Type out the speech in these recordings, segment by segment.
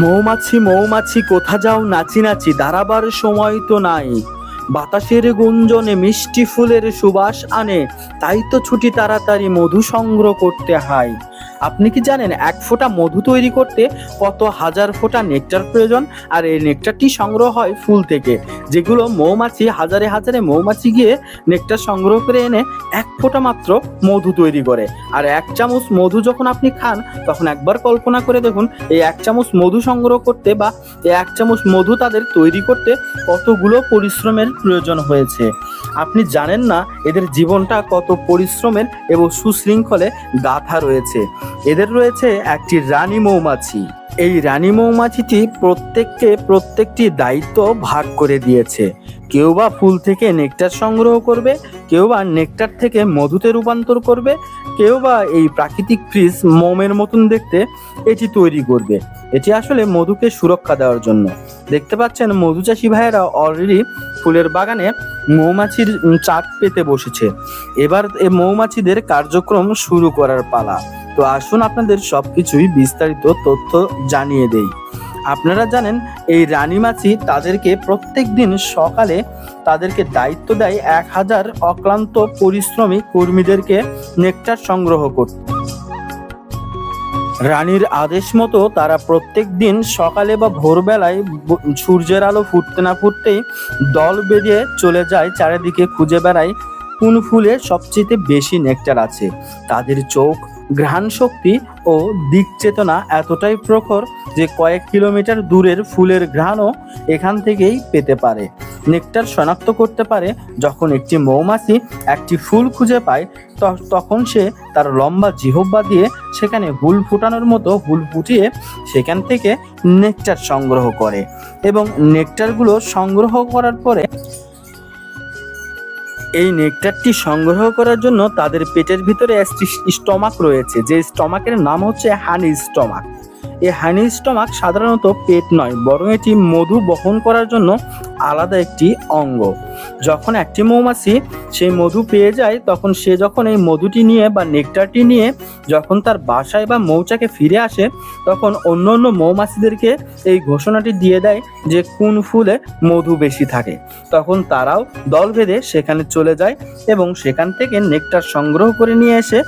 মৌমাছি মৌমাছি কোথা যাও নাচি নাচি, দাঁড়াবার সময় তো নাই। বাতাসের গুঞ্জনে মিষ্টি ফুলের সুবাস আনে, তাই তো ছুটি তাড়াতাড়ি মধু সংগ্রহ করতে হয়। আপনি কি জানেন এক ফোঁটা মধু তৈরি করতে কত হাজার ফোঁটা নেকটার প্রয়োজন? আর এই নেকটারটি সংগ্রহ হয় ফুল থেকে, যেগুলো মৌমাছি হাজারে হাজারে মৌমাছি গিয়ে নেকটার সংগ্রহ করে এনে এক ফোঁটা মাত্র মধু তৈরি করে। আর এক চামচ মধু যখন আপনি খান, তখন একবার কল্পনা করে দেখুন এই এক চামচ মধু সংগ্রহ করতে বা এই এক চামচ মধু তাদের তৈরি করতে কতগুলো পরিশ্রমের প্রয়োজন হয়েছে। আপনি জানেন না এদের জীবনটা কত পরিশ্রমের এবং সুশৃঙ্খলে গাঁথা রয়েছে। এদের রয়েছে একটি রানী মৌমাছি। এই রানী মৌমাছিটি প্রত্যেকটি দায়িত্ব ভাগ করে দিয়েছে। কেউ বা ফুল থেকে নেকটার সংগ্রহ করবে, কেউ বা নেকটার থেকে মধুতে রূপান্তর করবে, কেউ বা এই প্রাকৃতিক ফ্রিজ মোমের মতন দেখতে এটি তৈরি করবে। এটি আসলে মধুকে সুরক্ষা দেওয়ার জন্য। দেখতে পাচ্ছেন মধু চাষি ভাইয়েরা অলরেডি ফুলের বাগানে মৌমাছির চাক পেতে বসেছে। এবার এই মৌমাছিদের কার্যক্রম শুরু করার পালা। তো আসুন আপনাদের সবকিছুই বিস্তারিত তথ্য জানিয়ে দেই। আপনারা জানেন এই রানী মাছি তাদেরকে প্রত্যেক দিন সকালে তাদেরকে দায়িত্ব দেয় 1000 অক্লান্ত পরিশ্রমী কর্মীদেরকে নেকটার সংগ্রহ করতে। রানীর আদেশ মতো তারা প্রত্যেক দিন সকালে বা ভোরবেলায় সূর্যের আলো ফুটতে না ফুটতেই দল বেঁধে চলে যায়, চারিদিকে খুঁজে বেড়ায় কোন ফুলে সবচেয়ে বেশি নেকটার আছে। তাদের চোখ, ঘ্রাণ শক্তি ও দিক চেতনা এতটাই প্রখর যে কয়েক কিলোমিটার দূরের ফুলের ঘ্রাণও এখান থেকেই পেতে পারে। নেকটার শনাক্ত করতে পারে। যখন একটি মৌমাছি একটি ফুল খুঁজে পায়, তখন সে তার লম্বা জিহ্বা দিয়ে সেখানে হুল ফুটানোর মতো হুল ফুটিয়ে সেখান থেকে নেকটার সংগ্রহ করে এবং নেকটারগুলো সংগ্রহ করার পরে এই নেকটারটি সংগ্রহ করার জন্য তাদের পেটের ভিতরে একটি স্টমাক রয়েছে, যে স্টমাকের নাম হচ্ছে হানি স্টমাক। এই হানি স্টমাক সাধারণত পেট নয়, বরং এটি মধু বহন করার জন্য আলাদা একটি অঙ্গ। যখন একটি মৌমাছি সেই মধু পেয়ে যায়, তখন সে যখন এই মধুটি নিয়ে বা নেকটারটি নিয়ে যখন তার বাসায় বা মৌচাকে ফিরে আসে, তখন অন্য অন্য মৌমাছিদেরকে এই ঘোষণাটি দিয়ে দেয় যে কোন ফুলে মধু বেশি থাকে। তখন তারাও দল বেঁধে সেখানে চলে যায় এবং সেখান থেকে নেকটার সংগ্রহ করে নিয়ে এসে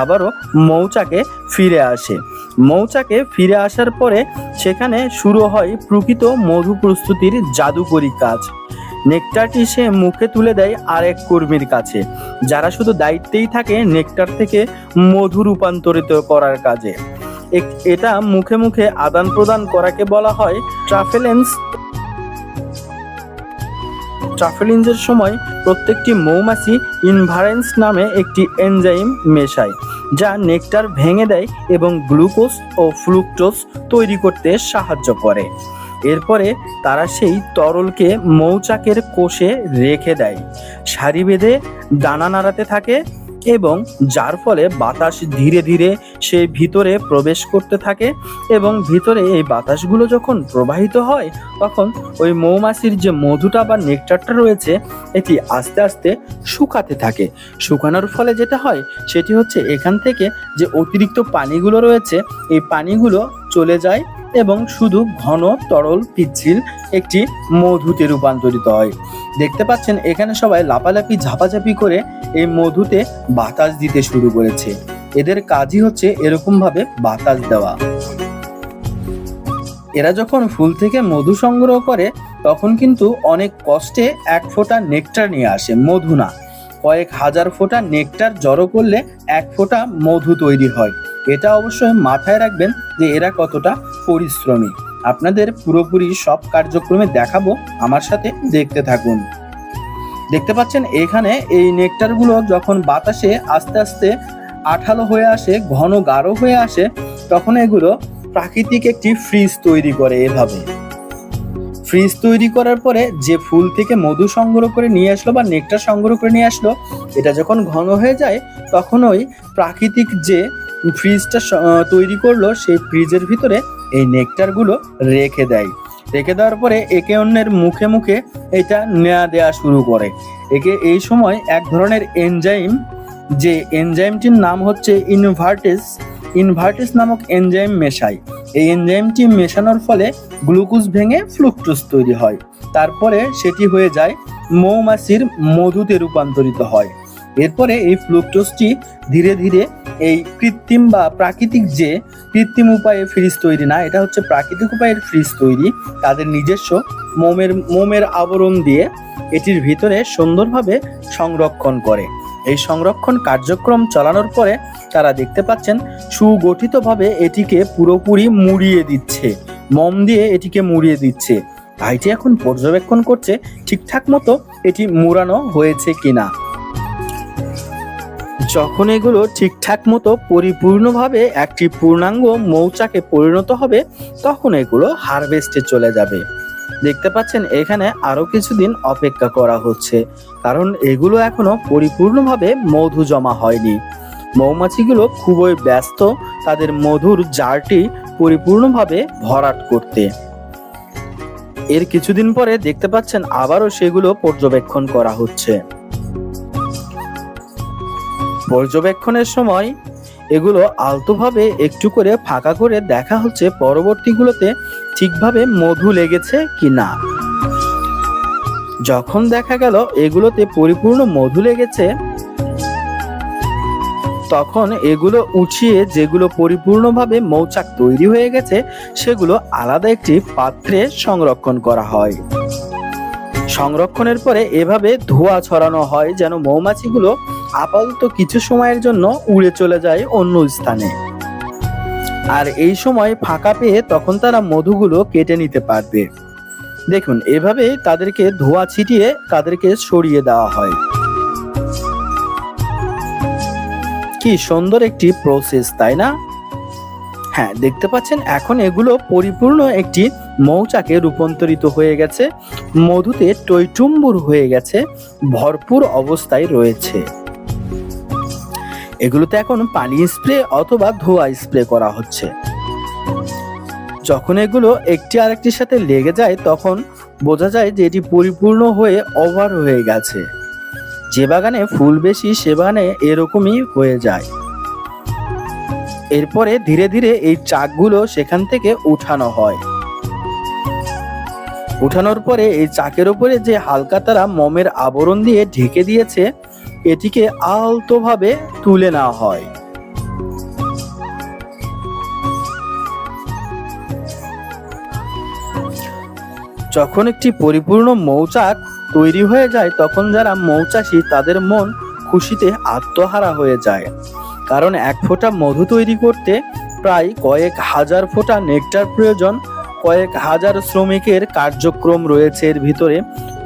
আবারও মৌচাকে ফিরে আসে। মৌচাকে ফিরে আসার পরে সেখানে শুরু হয় প্রকৃত মধু প্রস্তুতির জাদুকরী কাজ। নেকটারটি সে মুখে তুলে দেয় আরেক কর্মীর কাছে, যারা শুধু দায়িত্বেই থাকে নেকটার থেকে মধু রূপান্তরিত করার কাজে। এটা মুখে মুখে আদান প্রদান করাকে বলা হয় ট্রাফেলেন্স। ট্রাফেলিংসের সময় প্রত্যেকটি মৌমাছি ইনভারেন্স নামে একটি এনজাইম মেশায়, যা নেকটার ভেঙে দেয় এবং গ্লুকোজ ও ফ্রুক্টোজ তৈরি করতে সাহায্য করে। এরপরে তারা সেই তরলকে মৌচাকের কোষে রেখে দেয়, সারি বেঁধে দানা নাড়াতে থাকে এবং যার ফলে বাতাস ধীরে ধীরে সেই ভিতরে প্রবেশ করতে থাকে এবং ভিতরে এই বাতাসগুলো যখন প্রবাহিত হয়, তখন ওই মৌমাছির যে মধুটা বা নেকটারটা রয়েছে এটি আস্তে আস্তে শুকাতে থাকে। শুকানোর ফলে যেটা হয় সেটি হচ্ছে এখান থেকে যে অতিরিক্ত পানিগুলো রয়েছে এই পানিগুলো চলে যায় এবং শুধু ঘন তরল পিচ্ছিল একটি মধুতে রূপান্তরিত হয়। দেখতে পাচ্ছেন এখানে সবাই লাপালাপি ঝাপাঝাপি করে এই মধুতে বাতাস দিতে শুরু করেছে। এদের কাজই হচ্ছে এরকম ভাবে বাতাস দেওয়া। এরা যখন ফুল থেকে মধু সংগ্রহ করে তখন কিন্তু অনেক কষ্টে এক ফোঁটা নেকটার নিয়ে আসে, মধু না। কয়েক হাজার ফোঁটা নেকটার জড়ো করলে এক ফোঁটা মধু তৈরি হয়। এটা অবশ্যই মাথায় রাখবেন যে এরা কতটা পরিশ্রমী। আপনাদের পুরোপুরি সব কার্যক্রমে দেখাবো, আমার সাথে দেখতে থাকুন। দেখতে পাচ্ছেন এখানে এই নেকটারগুলো যখন বাতাসে আস্তে আস্তে আঠালো হয়ে আসে, ঘন গাঢ় হয়ে আসে, তখন এগুলো প্রাকৃতিক একটি ফ্রিজ তৈরি করে। এভাবে ফ্রিজ তৈরি করার পরে যে ফুল থেকে মধু সংগ্রহ করে নিয়ে আসলো বা নেকটার সংগ্রহ করে নিয়ে আসলো, এটা যখন ঘন হয়ে যায় তখন ওই প্রাকৃতিক যে ফ্রিজটা তৈরি করলো সেই ফ্রিজের ভিতরে এই নেকটারগুলো রেখে দেয়। রেখে দেওয়ার পরে একে অন্যের মুখে মুখে এটা নেওয়া দেওয়া শুরু করে। এই সময় এক ধরনের এনজাইম, যে এনজাইমটির নাম হচ্ছে ইনভার্টেস নামক এনজাইম মেশায়। এই এনজাইমটি মেশানোর ফলে গ্লুকোজ ভেঙে ফ্রুক্টোজ তৈরি হয়। তারপরে সেটি হয়ে যায় মৌমাছির মধুতে রূপান্তরিত হয়। এরপরে এই ফ্রুক্টোজটি ধীরে ধীরে এই কৃত্রিম বা প্রাকৃতিক, যে কৃত্রিম উপায়ে ফ্রিজ তৈরি না, এটা হচ্ছে প্রাকৃতিক উপায়ের ফ্রিজ তৈরি, তাদের নিজস্ব মোমের আবরণ দিয়ে এটির ভিতরে সুন্দরভাবে সংরক্ষণ করে। এই সংরক্ষণ কার্যক্রম চালানোর পরে তারা দেখতে পাচ্ছেন সুগঠিতভাবে এটিকে পুরোপুরি মুড়িয়ে দিচ্ছে, মোম দিয়ে এটিকে মুড়িয়ে দিচ্ছে। ভাইটি এখন পর্যবেক্ষণ করছে ঠিকঠাক মতো এটি মুড়ানো হয়েছে কিনা। যখন এগুলো ঠিকঠাক মতো পরিপূর্ণভাবে একটি পূর্ণাঙ্গ মৌচাকে পরিণত হবে, তখন এগুলো হারভেস্টে চলে যাবে। দেখতে পাচ্ছেন এখানে আরো কিছুদিন অপেক্ষা করা হচ্ছে, কারণ এগুলো এখনো পরিপূর্ণভাবে মধু জমা হয়নি। মৌমাছিগুলো খুবই ব্যস্ত তাদের মধুর জারটি পরিপূর্ণভাবে ভরাট করতে। এর কিছুদিন পরে দেখতে পাচ্ছেন আবারও সেগুলো পর্যবেক্ষণ করা হচ্ছে। পর্যবেক্ষণের সময় এগুলো আলতোভাবে একটু করে ফাঁকা করে দেখা হচ্ছে পরবর্তীগুলোতে ঠিকভাবে মধু লেগেছে কিনা। যখন দেখা গেল এগুলোতে পরিপূর্ণ মধু লেগেছে, তখন এগুলো উঠিয়ে যেগুলো পরিপূর্ণভাবে মৌচাক তৈরি হয়ে গেছে সেগুলো আলাদা একটি পাত্রে সংরক্ষণ করা হয়। সংরক্ষণের পরে এভাবে ধোঁয়া ছড়ানো হয় যেন মৌমাছিগুলো আপাতত কিছু সময়ের জন্য উড়ে চলে যায় অন্য স্থানে। আর এই সময় ফাঁকা পেয়ে তখন তারা মধুগুলো কেটে নিতে পারবে। দেখুন, এভাবে তাদেরকে ধোঁয়া ছিটিয়ে তাদেরকে সরিয়ে দেওয়া হয়। কি সুন্দর একটি প্রসেস, তাই না? হ্যাঁ, দেখতে পাচ্ছেন এখন এগুলো পরিপূর্ণ একটি মৌচাকে রূপান্তরিত হয়ে গেছে, মধুতে টইটুম্বুর হয়ে গেছে, ভরপুর অবস্থায় রয়েছে। এগুলোতে এখন পানি স্প্রে অথবা ধোঁয়া স্প্রে করা হচ্ছে। যখন এগুলো একটি আরেকটির সাথে লেগে যায় তখন বোঝা যায় যে এটি পরিপূর্ণ হয়ে ওভার হয়ে গেছে। যে বাগানে ফুল বেশি সে বাগানে এরকমই হয়ে যায়। এরপরে ধীরে ধীরে এই চাকগুলো সেখান থেকে উঠানো হয়। উঠানোর পরে এই চাকের উপরে যে হালকা তারা মোমের আবরণ দিয়ে ঢেকে দিয়েছে, এটিকে আলতোভাবে তুলে নেওয়া হয়। যখন একটি পরিপূর্ণ মৌচাক তৈরি হয়ে যায় তখন যারা মৌচাষী তাদের মন খুশিতে আত্মহারা হয়ে যায়, কারণ এক ফোঁটা মধু তৈরি করতে প্রায় কয়েক হাজার ফোঁটা নেকটার প্রয়োজন। কয়েক হাজার শ্রমিকের কার্যক্রম রয়েছে এর ভিতরে,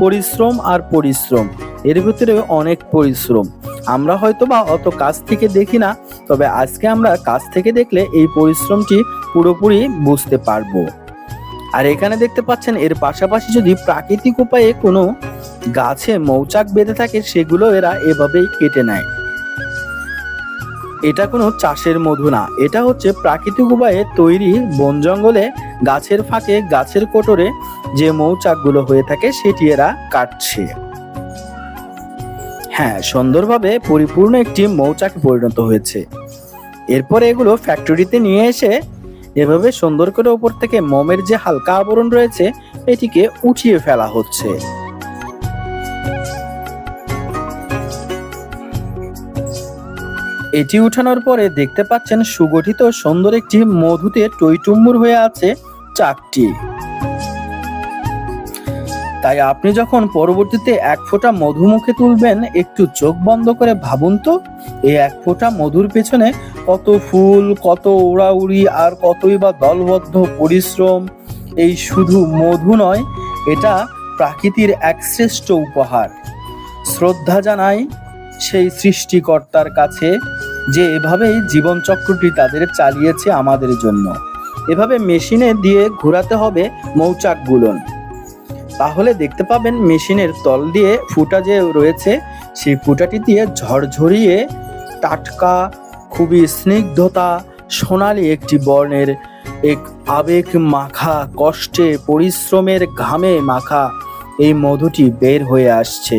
পরিশ্রম আর পরিশ্রম, এর ভিতরে অনেক পরিশ্রম। আমরা হয়তো বা অত কাছ থেকে দেখি না, তবে আজকে আমরা কাছ থেকে দেখলে এই পরিশ্রমটি পুরোপুরি বুঝতে পারবো। আর এখানে দেখতে পাচ্ছেন এর পাশাপাশি যদি প্রাকৃতিক উপায়ে কোনো গাছে মৌচাক বেঁধে থাকে সেগুলো এরা এভাবেই কেটে নেয়। এটা কোনো চাষের মধু না, এটা হচ্ছে প্রাকৃতিক উপায়ে তৈরি বন জঙ্গলে গাছের ফাঁকে গাছের কোটরে যে মৌচাকগুলো হয়ে থাকে সেটি এরা কাটছে। হ্যাঁ, সুন্দরভাবে পরিপূর্ণ একটি মৌচাকে পরিণত হয়েছে। এরপরে এগুলো ফ্যাক্টরিতে নিয়ে এসে এভাবে সুন্দর করে উপর থেকে মোমের যে হালকা আবরণ রয়েছে এটিকে উঠিয়ে ফেলা হচ্ছে। এটি উঠানোর পরে দেখতে পাচ্ছেন সুগঠিত সুন্দর একটি মধুতে টইটুম্বুর হয়ে আছে চাকটি। তাই আপনি যখন পরবর্তীতে এক ফোঁটা মধু মুখে তুলবেন একটু চোখ বন্ধ করে ভাবুন তো, এই এক ফোঁটা মধুর পেছনে কত ফুল, কত উড়াউড়ি আর কতই বা দলবদ্ধ পরিশ্রম। এই শুধু মধু নয়, এটা প্রাকৃতির এক শ্রেষ্ঠ উপহার। শ্রদ্ধা জানাই সেই সৃষ্টিকর্তার কাছে যে এভাবেই জীবনচক্রটি তাদের চালিয়েছে আমাদের জন্য। এভাবে মেশিনে দিয়ে ঘোরাতে হবে মৌচাকগুলো, তাহলে দেখতে পাবেন মেশিনের তল দিয়ে ফুটা যে রয়েছে সেই ফুটাটি দিয়ে ঝরঝরিয়ে টাটকা, খুবই স্নিগ্ধতা, সোনালি একটি বর্ণের এক আবেগ মাখা, কষ্টে পরিশ্রমের ঘামে মাখা এই মধুটি বের হয়ে আসছে।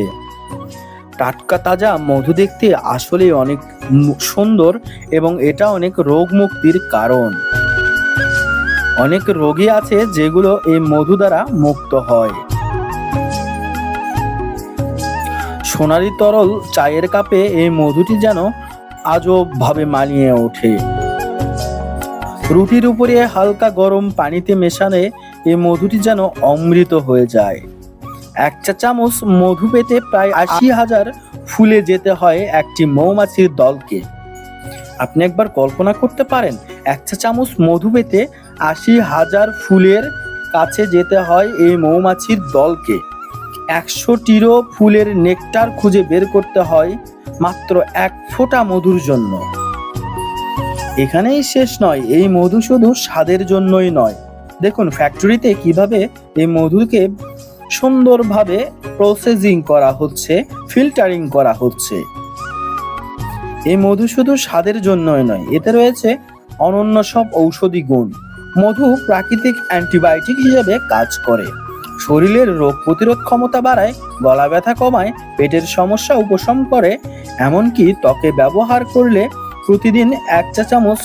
টাটকা তাজা মধু দেখতে আসলে অনেক সুন্দর এবং এটা অনেক রোগ মুক্তির কারণ। অনেক রোগী আছে যেগুলো এই মধু দ্বারা মুক্ত হয়। সোনালি তরল চায়ের কাপে এই মধুটি যেন আজব ভাবে মানিয়ে ওঠে। রুটির উপরে হালকা গরম পানিতে মেশালে এই মধুটি যেন অমৃত হয়ে যায়। 1 চা চামচ মধু পেতে প্রায় 80,000 ফুলে যেতে হয় একটি মৌমাছির দলকে। আপনি একবার কল্পনা করতে পারেন, 1 চা চামচ মধু পেতে 80,000 ফুলের কাছে যেতে হয় এই মৌমাছির দলকে। 100টিরও ফুলের নেকটার খুঁজে বের করতে হয় মাত্র 1 ফোঁটা মধুর জন্য। এখানেই শেষ নয়, এই মধু শুধু স্বাদের জন্যই নয়। দেখুন ফ্যাক্টরিতে কিভাবে এই মধুকে সুন্দরভাবে প্রসেসিং করা হচ্ছে, ফিল্টারিং করা হচ্ছে। এই মধু শুধু স্বাদের জন্যই নয়, এতে রয়েছে অনন্য সব ঔষধি গুণ। মধু প্রাকৃতিক অ্যান্টিবায়োটিক হিসেবে কাজ করে, শরীরের রোগ প্রতিরোধ ক্ষমতা বাড়ায়, গলা ব্যথা কমায়, পেটের সমস্যা উপশম করে। এমনকি ত্বকে ব্যবহার করলে প্রতিদিন 1 চা চামচ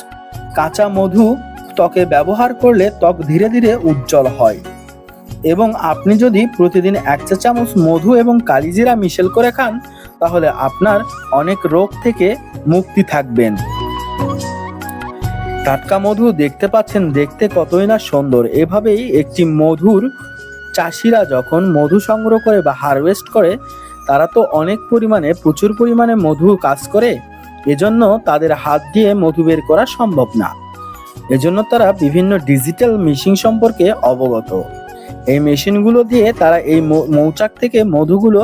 কাঁচা মধু ত্বকে ব্যবহার করলে ত্বক ধীরে ধীরে উজ্জ্বল হয়। এবং আপনি যদি প্রতিদিন 1 চা চামচ মধু এবং কালিজিরা মিশেল করে খান, তাহলে আপনার অনেক রোগ থেকে মুক্তি থাকবেন। টাটকা মধু দেখতে পাচ্ছেন, দেখতে কতই না সুন্দর। এভাবেই একটি মধুর চাষিরা যখন মধু সংগ্রহ করে বা হারভেস্ট করে, তারা তো অনেক পরিমাণে প্রচুর পরিমাণে মধু কাজ করে, এজন্য তাদের হাত দিয়ে মধু বের করা সম্ভব না। এজন্য তারা বিভিন্ন ডিজিটাল মেশিন সম্পর্কে অবগত। এই মেশিনগুলো দিয়ে তারা এই মৌচাক থেকে মধুগুলো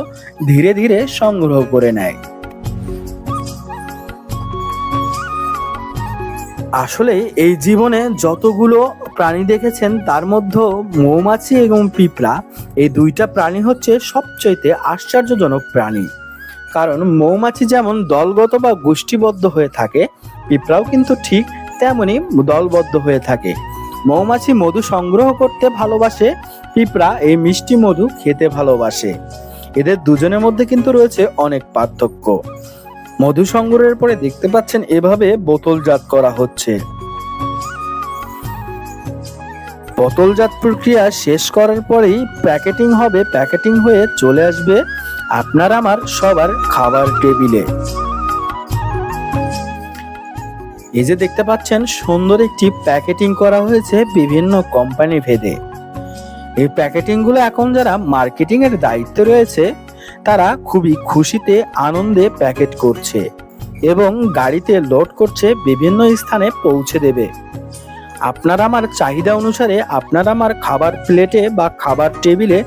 ধীরে ধীরে সংগ্রহ করে নেয়। আসলে এই জীবনে যতগুলো প্রাণী দেখেছেন তার মধ্যে মৌমাছি এবং পিঁপড়া, এই দুইটা প্রাণী হচ্ছে সবচাইতে আশ্চর্যজনক প্রাণী। কারণ মৌমাছি যেমন দলগত বা গোষ্ঠীবদ্ধ হয়ে থাকে, পিঁপড়াও কিন্তু ঠিক তেমনি দলবদ্ধ হয়ে থাকে। মৌমাছি মধু সংগ্রহ করতে ভালোবাসে, পিঁপড়া এই মিষ্টি মধু খেতে ভালোবাসে। এদের দুজনের মধ্যে কিন্তু রয়েছে অনেক পার্থক্য। মধু সংগ্রহের পরে দেখতে পাচ্ছেন এভাবে বোতলজাত করা হচ্ছে। বোতলজাত প্রক্রিয়া শেষ করার পরেই প্যাকেটিং হবে, প্যাকেটিং হয়ে চলে আসবে আপনার আমার সবার খাবার টেবিলে। এই যে দেখতে পাচ্ছেন সুন্দর একটি প্যাকেটিং করা হয়েছে বিভিন্ন কোম্পানি ভেদে। এই প্যাকেটিং গুলো এখন যারা মার্কেটিং এর দায়িত্বে রয়েছে তারা খুবই খুশিতে আনন্দে প্যাকেট করছে এবং গাড়িতে লোড করছে, বিভিন্ন স্থানে পৌঁছে দেবে। আপনার আমার চাহিদা অনুসারে আপনার আমার খাবার প্লেটে বা খাবার টেবিলে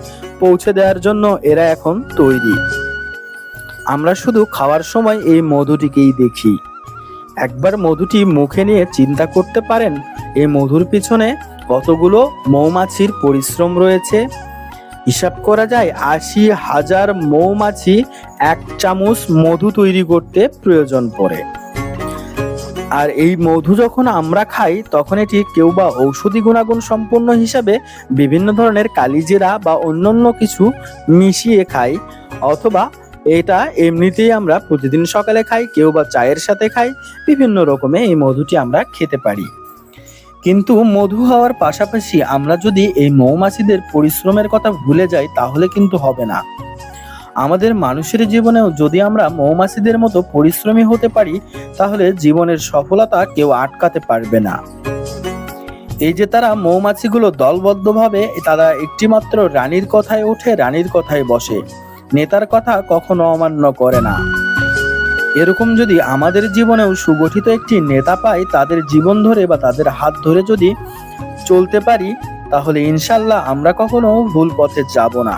পৌঁছে দেওয়ার জন্য এরা এখন তৈরি। আমরা শুধু খাওয়ার সময় এই মধুটিকেই দেখি। একবার মধুটি মুখে নিয়ে চিন্তা করতে পারেন এই মধুর পিছনে কতগুলো মৌমাছির পরিশ্রম রয়েছে। হিসাব করা যায় 80,000 মৌমাছি 1 চামচ মধু তৈরি করতে প্রয়োজন পড়ে। আর এই মধু যখন আমরা খাই তখন এটি কেউ বা ঔষধি গুণাগুণ সম্পন্ন হিসাবে বিভিন্ন ধরনের কালিজিরা বা অন্যান্য কিছু মিশিয়ে খাই, অথবা এটা এমনিতেই আমরা প্রতিদিন সকালে খাই, কেউ বা চায়ের সাথে খাই। বিভিন্ন রকমে এই মধুটি আমরা খেতে পারি। কিন্তু মধু হওয়ার পাশাপাশি আমরা যদি এই মৌমাছিদের পরিশ্রমের কথা ভুলে যাই তাহলে কিন্তু হবে না। আমাদের মানুষের জীবনেও যদি আমরা মৌমাছিদের মতো পরিশ্রমী হতে পারি তাহলে জীবনের সফলতা কেউ আটকাতে পারবে না। এই যে তারা মৌমাছিগুলো দলবদ্ধভাবে তারা একটিমাত্র রানীর কথায় ওঠে, রানীর কথায় বসে, নেতার কথা কখনো অমান্য করে না। এরকম যদি আমাদের জীবনেও সুগঠিত একটি নেতা পাই, তাদের জীবন ধরে বা তাদের হাত ধরে যদি চলতে পারি তাহলে ইনশাল্লাহ আমরা কখনো ভুল পথে যাব না।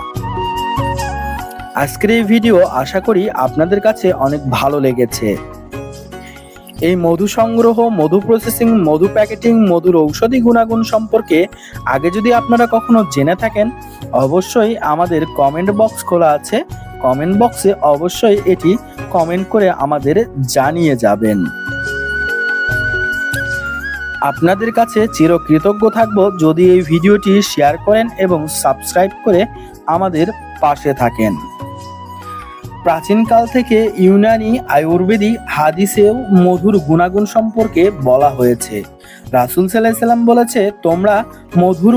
আজকের এই ভিডিও আশা করি আপনাদের কাছে অনেক ভালো লেগেছে। এই মধু সংগ্রহ, মধু প্রসেসিং, মধু প্যাকেটিং, মধুর ঔষধি গুণাগুণ সম্পর্কে আগে যদি আপনারা কখনো জেনে থাকেন অবশ্যই আমাদের কমেন্ট বক্স খোলা আছে, কমেন্ট বক্সে অবশ্যই এটি কমেন্ট করে আমাদের জানিয়ে যাবেন। আপনাদের কাছে চিরকৃতজ্ঞ থাকব যদি এই ভিডিওটি শেয়ার করেন এবং সাবস্ক্রাইব করে আমাদের পাশে থাকেন। প্রাচীনকাল থেকে ইউনানি, আয়ুর্বেদিক, হাদিসেও মধুর গুণাগুণ সম্পর্কে বলা হয়েছে। রাসূল সাল্লাল্লাহু আলাইহি সাল্লাম বলেছে, তোমরা মধুর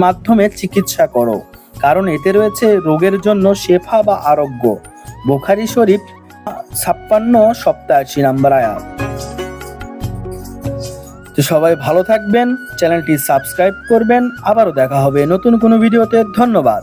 মাধ্যমে চিকিৎসা করো, কারণ এতে রয়েছে রোগের জন্য শেফা বা আরোগ্য। বুখারী শরীফ 56 নম্বর আয়াত। তো সবাই ভালো থাকবেন, চ্যানেলটি সাবস্ক্রাইব করবেন। আবারও দেখা হবে নতুন কোনো ভিডিওতে। ধন্যবাদ।